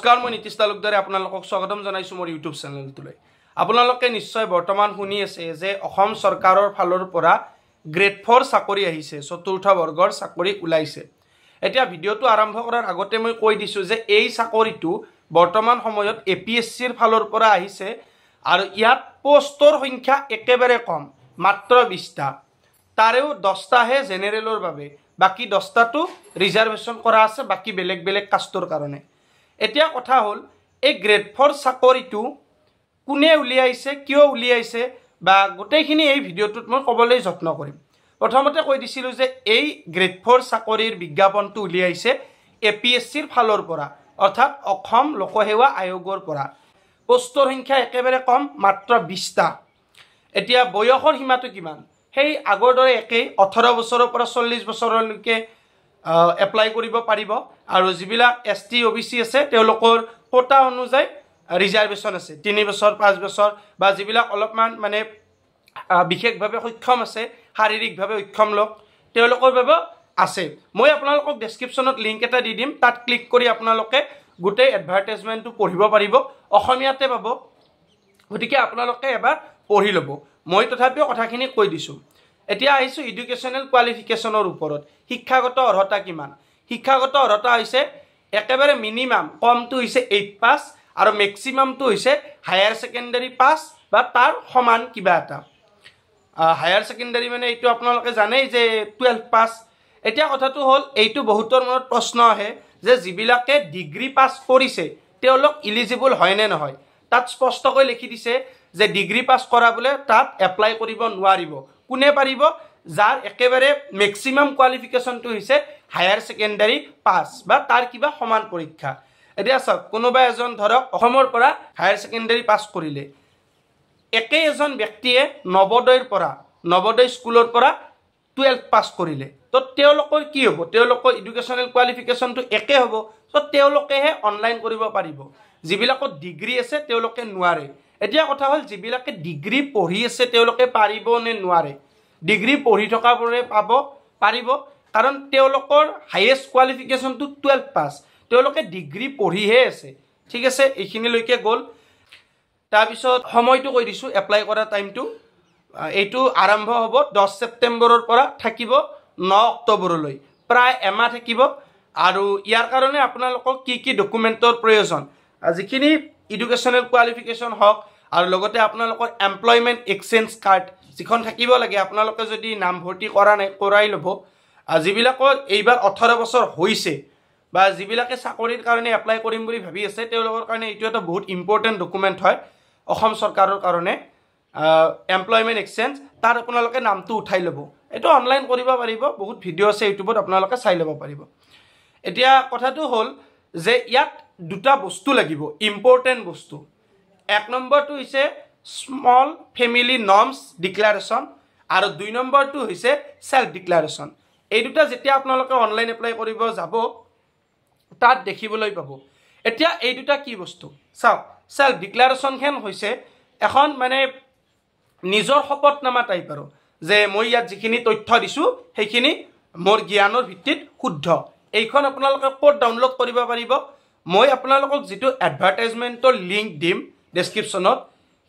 নমস্কাৰ মই নীতিশ তালুকদাৰে আপোনালোকক স্বাগতম জনাইছো মোৰ ইউটিউব চেনেলটোলৈ আপোনালোকে নিশ্চয় বৰ্তমান শুনি আছে যে অসম চৰকাৰৰ ফালৰ পৰা গ্ৰেড 4 চাকৰি আহিছে চতুৰ্থ বৰ্গৰ চাকৰি ওলাইছে এতিয়া ভিডিওটো আৰম্ভ কৰাৰ আগতে মই কৈ দিছো যে এই চাকৰিটো বৰ্তমান সময়ত এপিএসসিৰ ফালৰ পৰা আহিছে আৰু ইয়াত পোষ্টৰ সংখ্যা একেবাৰে কম মাত্ৰ 20টা তাৰেও 10টাহে জেনেৰেলৰ বাবে বাকি 10টাটো ৰিজাৰ্ভেশন কৰা আছে বাকি বেলেগ বেলেগ কাষ্টৰ কাৰণে এতিয়া কথা হল এই গ্ৰেড 4 চাকৰিটো কোনে উলিয়াইছে কিয় উলিয়াইছে বা গোটেইখিনি এই ভিডিওটোত মই কবলৈ যত্ন কৰিম প্ৰথমতে কৈ দিছিলো যে এই গ্ৰেড 4 চাকৰিৰ বিজ্ঞাপনটো উলিয়াইছে এপিএসসিৰ ফালৰ পৰা অৰ্থাৎ অসম লোকসেৱা আয়োগৰ পৰা পোষ্টৰ সংখ্যা একেবাৰে কম মাত্ৰ 20টা এতিয়া বয়সৰ সীমাটো কিমান সেই আগৰ দৰে একেই 18 বছৰৰ পৰা 40 বছৰলৈকে এপ্লাই কৰিব পাৰিব আৰু যিবিলাক এসটি ওবিসি আছে তেওঁলোকৰ কোটা অনুযায়ী ৰিজাৰ্ভেশন আছে 3 বছৰ 5 বছৰ বা যিবিলাক অলপমান মানে বিশেষভাৱে সক্ষম আছে শাৰীৰিকভাৱে সক্ষম লোক তেওঁলোকৰ বাবে আছে মই আপোনালোকক ডেসক্ৰিপচনত লিংক এটা দি দিম তাত ক্লিক কৰি আপোনালোকে গোটেই এডভাৰটাইজমেন্টটো পঢ়িব পাৰিব অসমীয়াতে পাব গতিকে আপোনালোকে এবাৰ পঢ়ি লব মই তথাপিও কথাখিনি কৈ দিছো এতিয়া আহিছো এডুকেশনাল কোৱালিফিকেশনৰ ওপৰত শিক্ষাগত অৰ্হতা কিমান শিক্ষাগত অৰ্হতা হৈছে একেবাৰে মিনিমাম কমটো হৈছে 8 পাস আৰু ম্যাক্সিমামটো হৈছে হায়াৰ সেকেন্ডাৰী পাস বা তাৰ সমান কিবা এটা হায়াৰ সেকেন্ডাৰী মানে এইটো আপোনালোকে জানেই যে 12 পাস এতিয়া কথাটো হল এইটো বহুতৰ মনত প্ৰশ্ন আহে যে যিবিলাকে ডিগ্ৰী পাস কৰিছে তেওঁলোক এলিজিবল হয় নে নহয় তাত স্পষ্টকৈ লিখি দিছে যে ডিগ্ৰী পাস কৰা বলে তাত এপ্লাই কৰিব নোৱাৰিব কোনে পাৰিব যাৰ একেবাৰে ম্যাক্সিমাম কোৱালিফিকেশনটো হৈছে হায়াৰ সেকেন্ডাৰী পাস বা তাৰ কিবা সমান পৰীক্ষা এতিয়া সব কোনোবা এজন ধৰক অসমৰ পৰা হায়াৰ সেকেন্ডাৰী পাস কৰিলে একে এজন ব্যক্তিয়ে নৱোদয় স্কুলৰ পৰা 12 পাস কৰিলে তো তেওঁলোকৰ কি হ'ব তেওঁলোকৰ এডুকেশনাল কোৱালিফিকেশনটো একে হ'ব তো তেওঁলোকেহে অনলাইন কৰিব পাৰিব যিবিলাকৰ ডিগ্ৰী আছে তেওঁলোকে নোৱাৰে এতিয়া কথা হল যিবিলাকে ডিগ্ৰী পঢ়ি আছে তেওঁলোকে পাৰিব নে নোৱাৰে ডিগ্ৰী পঢ়ি থকাবোৰে পাৰিব কাৰণ তেওঁলোকৰ হাইয়েষ্ট কোৱালিফিকেশনটো 12 পাস তেওঁলোকে ডিগ্ৰী পঢ়িহে আছে ঠিক আছে এইখিনি লৈকে গল তাৰ পিছত সময়টো কৈ দিছো এপ্লাই কৰা টাইমটো এইটো আৰম্ভ হ'ব 10 ছেপ্টেম্বৰৰ পৰা থাকিব 9 অক্টোবৰলৈ প্ৰায় এমাহ থাকিব আৰু ইয়াৰ কাৰণে আপোনালোকক কি ডকুমেন্টৰ প্ৰয়োজন যিখিনি এডুকেশনাল কোৱালিফিকেশন হক আৰু লগতে আপোনালোকৰ এমপ্লয়মেন্ট এক্সচেঞ্জ কাৰ্ড যিখন থাকিব লাগে আপোনালোকে যদি নাম ভৰ্তি কৰা নাই কৰাই লব যিবিলাকৰ এইবাৰ 18 বছৰ হৈছে বা যিবিলাকে চাকৰিৰ কাৰণে এপ্লাই কৰিম বুলি ভাবি আছে তেওঁলোকৰ কাৰণে এইটো এটা বহুত ইম্পৰ্টেন্ট ডকুমেন্ট হয় অসম চৰকাৰৰ কাৰণে এমপ্লয়মেন্ট এক্সচেঞ্জ তাৰ আপোনালোকে নামটো উঠাই লব এটো অনলাইন কৰিব পাৰিব বহুত ভিডিও আছে ইউটিউবত আপোনালোকে চাই লব পাৰিব এতিয়া কথাটো হল যে ইয়াত দুটা বস্তু লাগিব ইম্পৰ্টেন্ট বস্তু এক নম্বৰটো হৈছে স্মল ফ্যামিলি নৰ্মস ডিক্লাৰেশন আৰু দুই নম্বৰটো হৈছে সেলফ ডিক্লাৰেশন এই দুটা যেতিয়া আপোনালোকে অনলাইন এপ্লাই কৰিব যাব তাত দেখিবলৈ পাব এতিয়া এই দুটা কি বস্তু চাও সেলফ ডিক্লারেশন খেন হৈছে এখন মানে নিজৰ শপতনামা টাইপ আৰু যে মই ইয়াত যিখিনি তথ্য দিছো সেইখিনি মোৰ জ্ঞানৰ ভিত্তিত শুদ্ধ এইখন আপোনালোকে ক'ত ডাউনলোড কৰিব পাৰিব মই আপোনালোকক যেটো এডভাৰটাইজমেন্টৰ লিংক দিম ডেসক্ৰিপচনত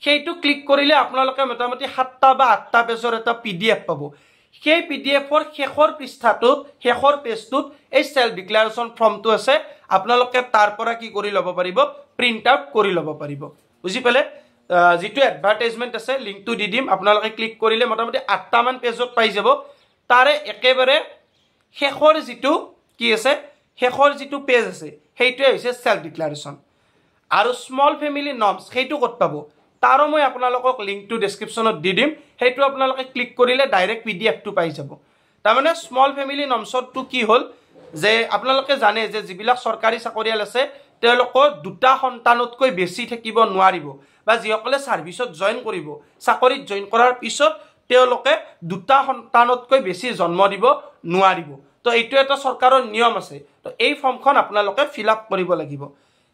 সেইটো ক্লিক কৰিলে আপোনালোকে মোটামুটি 7টা বা 8টা পেজৰ এটা পিডিএফ পাব সেই পিডিএফৰ শেষৰ পৃষ্ঠাটোত শেষৰ পেজটোত এই সেলফ ডিক্লাৰেশন ফৰ্মটো আছে আপোনালোকে তাৰ পৰা কি কৰি লব পাৰিব প্ৰিন্ট আউট কৰি লব পাৰিব বুজি পালে যেটো এডভাৰটাইজমেন্ট আছে লিংকটো দি দিম আপোনালোকে ক্লিক কৰিলে মোটামুটি 8টা মান পেজত পাই যাব তাৰে একেবাৰে শেষৰ যেটো কি আছে শেষৰ যেটো পেজ আছে সেইটোৱে হৈছে সেলফ ডিক্লাৰেশন আৰু স্মল ফ্যামিলি নৰ্মস সেইটো কত পাব তাৰো মই আপোনালোকক লিংকটো ডেসক্ৰিপচনত দি দিম সেইটো আপোনালোকে ক্লিক কৰিলে ডাইৰেক্ট পিডিএফটো পাই যাব তাৰ মানে স্মল ফ্যামিলি নৰ্মসটো কি হল যে আপোনালোকে জানে যে যিবিলাক চৰকাৰী চাকৰিয়াল আছে তেওঁলোকৰ দুটা সন্তানতকৈ বেছি থাকিব নোৱাৰিব বা যিসকলে সাৰ্ভিসত জয়েন কৰিব চাকৰিত জয়েন কৰাৰ পিছত তেওঁলোকে দুটা সন্তানতকৈ বেছি জন্ম দিব নোৱাৰিব তো এইটো এটা চৰকাৰৰ নিয়ম আছে তো এই ফৰ্মখন আপোনালোকে ফিল আপ কৰিব লাগিব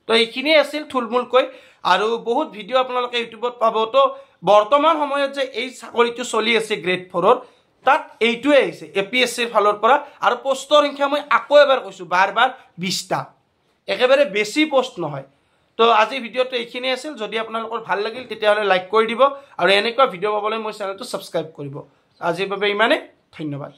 তো এইখিনি আছিল থুলমুলকৈ আৰু বহুত ভিডিও আপোনালোকে ইউটিউবত পাব তো বৰ্তমান সময়ত যে এই চাকৰিটো চলি আছে গ্ৰেড 4ৰ তাত এইটোৱে আহিছে এপিএসসিৰ ফালৰ পৰা আৰু পোষ্টৰ সংখ্যা মই আকৌ এবাৰ কৈছো বাৰবাৰ 20টা একেবাৰে বেছি পোষ্ট নহয় তো আজি ভিডিঅ'টো এইখিনিয়ে আছিল যদি আপোনালোকৰ ভাল লাগিল তেতিয়াহ'লে লাইক কৰি দিব আৰু এনেকুৱা ভিডিঅ' পাবলৈ মোৰ চেনেলটো ছাবস্ক্ৰাইব কৰিব আজিৰ বাবে ইমানে ধন্যবাদ